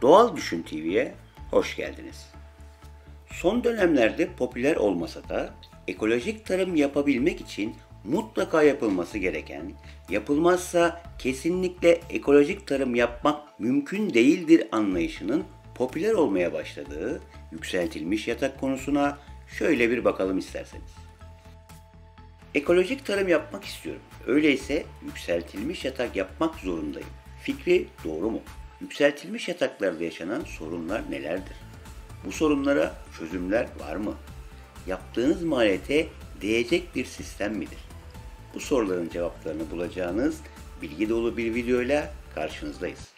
Doğal Düşün TV'ye hoş geldiniz. Son dönemlerde popüler olmasa da ekolojik tarım yapabilmek için mutlaka yapılması gereken, yapılmazsa kesinlikle ekolojik tarım yapmak mümkün değildir anlayışının popüler olmaya başladığı yükseltilmiş yatak konusuna şöyle bir bakalım isterseniz. Ekolojik tarım yapmak istiyorum. Öyleyse yükseltilmiş yatak yapmak zorundayım. Fikri doğru mu? Yükseltilmiş yataklarda yaşanan sorunlar nelerdir? Bu sorunlara çözümler var mı? Yaptığınız maliyete değecek bir sistem midir? Bu soruların cevaplarını bulacağınız bilgi dolu bir videoyla karşınızdayız.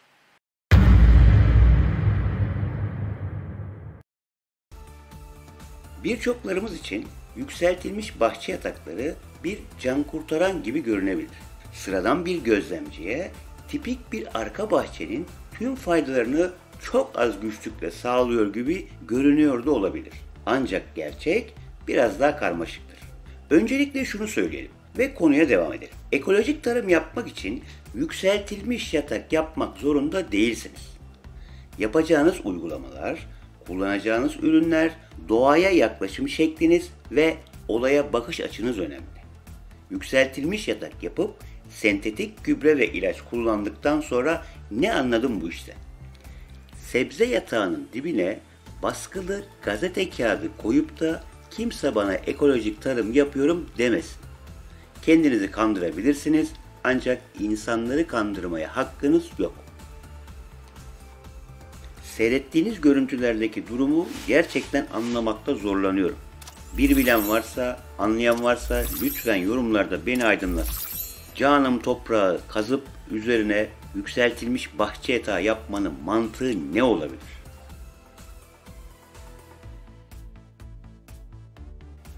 Birçoklarımız için yükseltilmiş bahçe yatakları bir can kurtaran gibi görünebilir. Sıradan bir gözlemciye tipik bir arka bahçenin tüm faydalarını çok az güçlükle sağlıyor gibi görünüyor da olabilir. Ancak gerçek biraz daha karmaşıktır. Öncelikle şunu söyleyelim ve konuya devam edelim. Ekolojik tarım yapmak için yükseltilmiş yatak yapmak zorunda değilsiniz. Yapacağınız uygulamalar, kullanacağınız ürünler, doğaya yaklaşım şekliniz ve olaya bakış açınız önemli. Yükseltilmiş yatak yapıp sentetik gübre ve ilaç kullandıktan sonra ne anladım bu işten? Sebze yatağının dibine baskılı gazete kağıdı koyup da kimse bana ekolojik tarım yapıyorum demesin. Kendinizi kandırabilirsiniz ancak insanları kandırmaya hakkınız yok. Seyrettiğiniz görüntülerdeki durumu gerçekten anlamakta zorlanıyorum. Bir bilen varsa, anlayan varsa lütfen yorumlarda beni aydınlatsın. Canım toprağı kazıp üzerine yükseltilmiş bahçe yatağı yapmanın mantığı ne olabilir?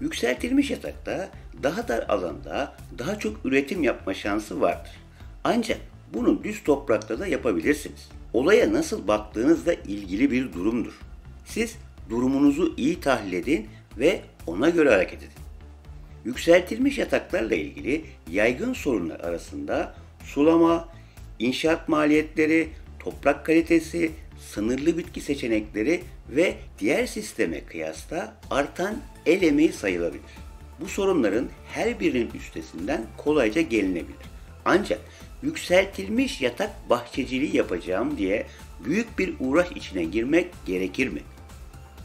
Yükseltilmiş yatakta daha dar alanda daha çok üretim yapma şansı vardır. Ancak bunu düz toprakta da yapabilirsiniz. Olaya nasıl baktığınızla ilgili bir durumdur. Siz durumunuzu iyi tahlil edin ve ona göre hareket edin. Yükseltilmiş yataklarla ilgili yaygın sorunlar arasında sulama, inşaat maliyetleri, toprak kalitesi, sınırlı bitki seçenekleri ve diğer sisteme kıyasla artan el emeği sayılabilir. Bu sorunların her birinin üstesinden kolayca gelinebilir. Ancak yükseltilmiş yatak bahçeciliği yapacağım diye büyük bir uğraş içine girmek gerekir mi?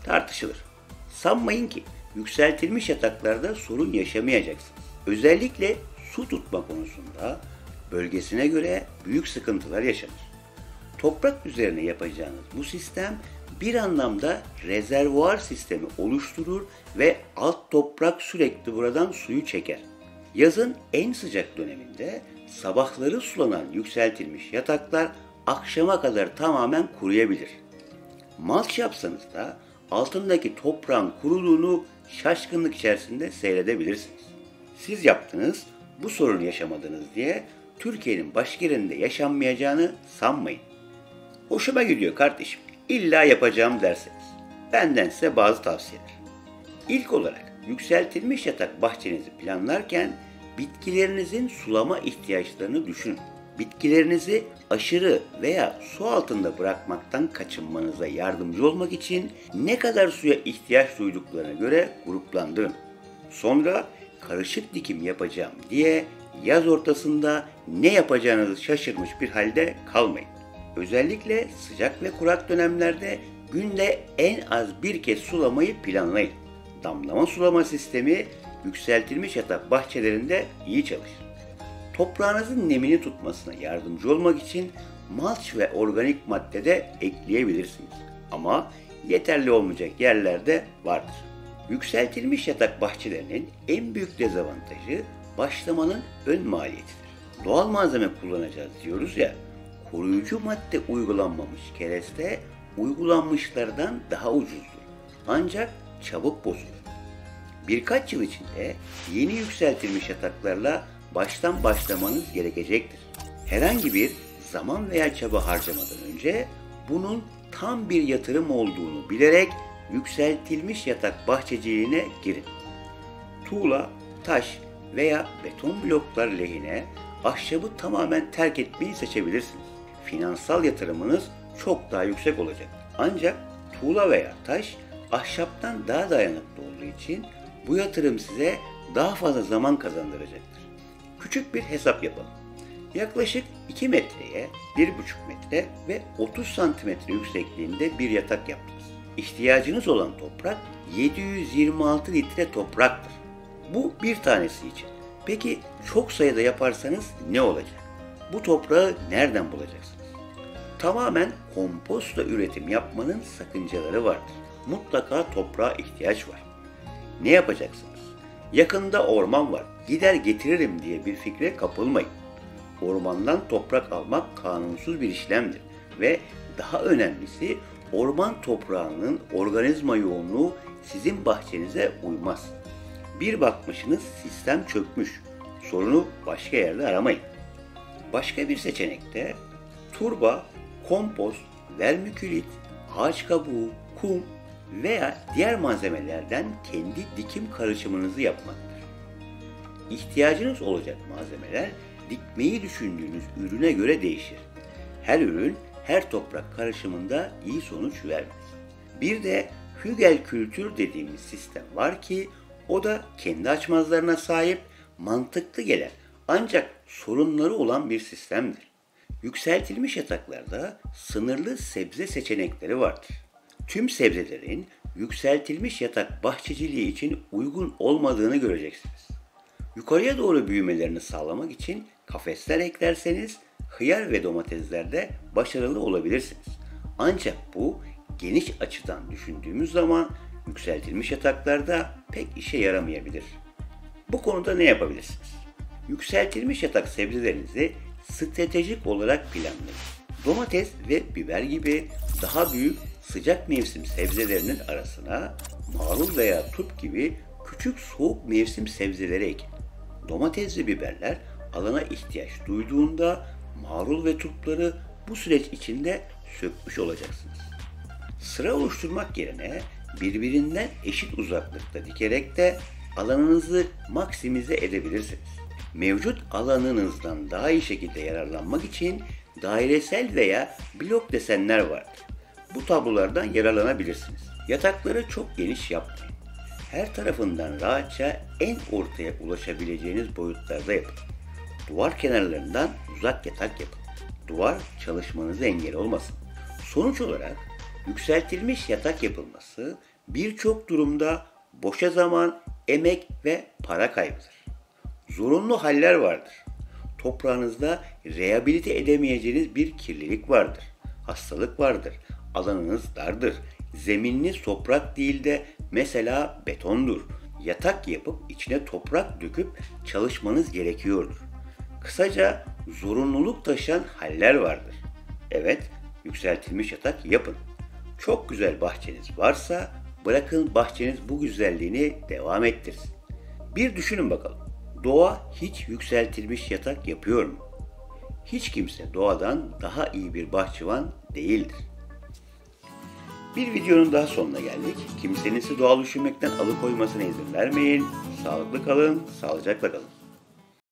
Tartışılır. Sanmayın ki yükseltilmiş yataklarda sorun yaşamayacaksınız. Özellikle su tutma konusunda bölgesine göre büyük sıkıntılar yaşanır. Toprak üzerine yapacağınız bu sistem bir anlamda rezervuar sistemi oluşturur ve alt toprak sürekli buradan suyu çeker. Yazın en sıcak döneminde sabahları sulanan yükseltilmiş yataklar akşama kadar tamamen kuruyabilir. Malç yapsanız da altındaki toprağın kuruduğunu şaşkınlık içerisinde seyredebilirsiniz. Siz yaptınız, bu sorunu yaşamadınız diye Türkiye'nin başka yerinde yaşanmayacağını sanmayın. Hoşuma gidiyor kardeşim, illa yapacağım derseniz. Bendense bazı tavsiyeler. İlk olarak yükseltilmiş yatak bahçenizi planlarken bitkilerinizin sulama ihtiyaçlarını düşünün. Bitkilerinizi aşırı veya su altında bırakmaktan kaçınmanıza yardımcı olmak için ne kadar suya ihtiyaç duyduklarına göre gruplandırın. Sonra karışık dikim yapacağım diye yaz ortasında ne yapacağınızı şaşırmış bir halde kalmayın. Özellikle sıcak ve kurak dönemlerde günde en az bir kez sulamayı planlayın. Damlama sulama sistemi yükseltilmiş yatak bahçelerinde iyi çalışır. Toprağınızın nemini tutmasına yardımcı olmak için malç ve organik madde de ekleyebilirsiniz. Ama yeterli olmayacak yerlerde vardır. Yükseltilmiş yatak bahçelerinin en büyük dezavantajı başlamanın ön maliyetidir. Doğal malzeme kullanacağız diyoruz ya, koruyucu madde uygulanmamış kereste uygulanmışlardan daha ucuzdur. Ancak çabuk bozulur. Birkaç yıl içinde yeni yükseltilmiş yataklarla baştan başlamanız gerekecektir. Herhangi bir zaman veya çaba harcamadan önce bunun tam bir yatırım olduğunu bilerek yükseltilmiş yatak bahçeciliğine girin. Tuğla, taş veya beton bloklar lehine ahşabı tamamen terk etmeyi seçebilirsiniz. Finansal yatırımınız çok daha yüksek olacak. Ancak tuğla veya taş ahşaptan daha dayanıklı olduğu için bu yatırım size daha fazla zaman kazandıracaktır. Küçük bir hesap yapalım. Yaklaşık 2 metreye 1,5 metre ve 30 santimetre yüksekliğinde bir yatak yaptınız. İhtiyacınız olan toprak 726 litre topraktır. Bu bir tanesi için. Peki çok sayıda yaparsanız ne olacak? Bu toprağı nereden bulacaksınız? Tamamen kompostla üretim yapmanın sakıncaları vardır. Mutlaka toprağa ihtiyaç var. Ne yapacaksınız? Yakında orman var, gider getiririm diye bir fikre kapılmayın. Ormandan toprak almak kanunsuz bir işlemdir ve daha önemlisi orman toprağının organizma yoğunluğu sizin bahçenize uymaz. Bir bakmışsınız sistem çökmüş. Sorunu başka yerde aramayın. Başka bir seçenekte turba, kompost, vermikülit, ağaç kabuğu, kum veya diğer malzemelerden kendi dikim karışımınızı yapmaktır. İhtiyacınız olacak malzemeler dikmeyi düşündüğünüz ürüne göre değişir. Her ürün her toprak karışımında iyi sonuç vermez. Bir de hügel kültür dediğimiz sistem var ki o da kendi açmazlarına sahip, mantıklı gelen ancak sorunları olan bir sistemdir. Yükseltilmiş yataklarda sınırlı sebze seçenekleri vardır. Tüm sebzelerin yükseltilmiş yatak bahçeciliği için uygun olmadığını göreceksiniz. Yukarıya doğru büyümelerini sağlamak için kafesler eklerseniz hıyar ve domateslerde başarılı olabilirsiniz. Ancak bu geniş açıdan düşündüğümüz zaman yükseltilmiş yataklarda pek işe yaramayabilir. Bu konuda ne yapabilirsiniz? Yükseltilmiş yatak sebzelerinizi stratejik olarak planlayın. Domates ve biber gibi daha büyük sıcak mevsim sebzelerinin arasına marul veya turp gibi küçük soğuk mevsim sebzeleri ekin. Domates ve biberler alana ihtiyaç duyduğunda marul ve turpları bu süreç içinde sökmüş olacaksınız. Sıra oluşturmak yerine birbirinden eşit uzaklıkta dikerek de alanınızı maksimize edebilirsiniz. Mevcut alanınızdan daha iyi şekilde yararlanmak için dairesel veya blok desenler vardır. Bu tablolardan yararlanabilirsiniz. Yatakları çok geniş yapmayın. Her tarafından rahatça en ortaya ulaşabileceğiniz boyutlarda yapın. Duvar kenarlarından uzak yatak yapın. Duvar çalışmanıza engel olmasın. Sonuç olarak yükseltilmiş yatak yapılması birçok durumda boşa zaman, emek ve para kaybıdır. Zorunlu haller vardır. Toprağınızda rehabilite edemeyeceğiniz bir kirlilik vardır. Hastalık vardır. Alanınız dardır. Zemininiz toprak değil de mesela betondur. Yatak yapıp içine toprak döküp çalışmanız gerekiyordur. Kısaca zorunluluk taşıyan haller vardır. Evet, yükseltilmiş yatak yapın. Çok güzel bahçeniz varsa bırakın bahçeniz bu güzelliğini devam ettirsin. Bir düşünün bakalım. Doğa hiç yükseltilmiş yatak yapıyor mu? Hiç kimse doğadan daha iyi bir bahçıvan değildir. Bir videonun daha sonuna geldik. Kimsenin sizi doğal düşünmekten alıkoymasına izin vermeyin. Sağlıklı kalın, sağlıcakla kalın.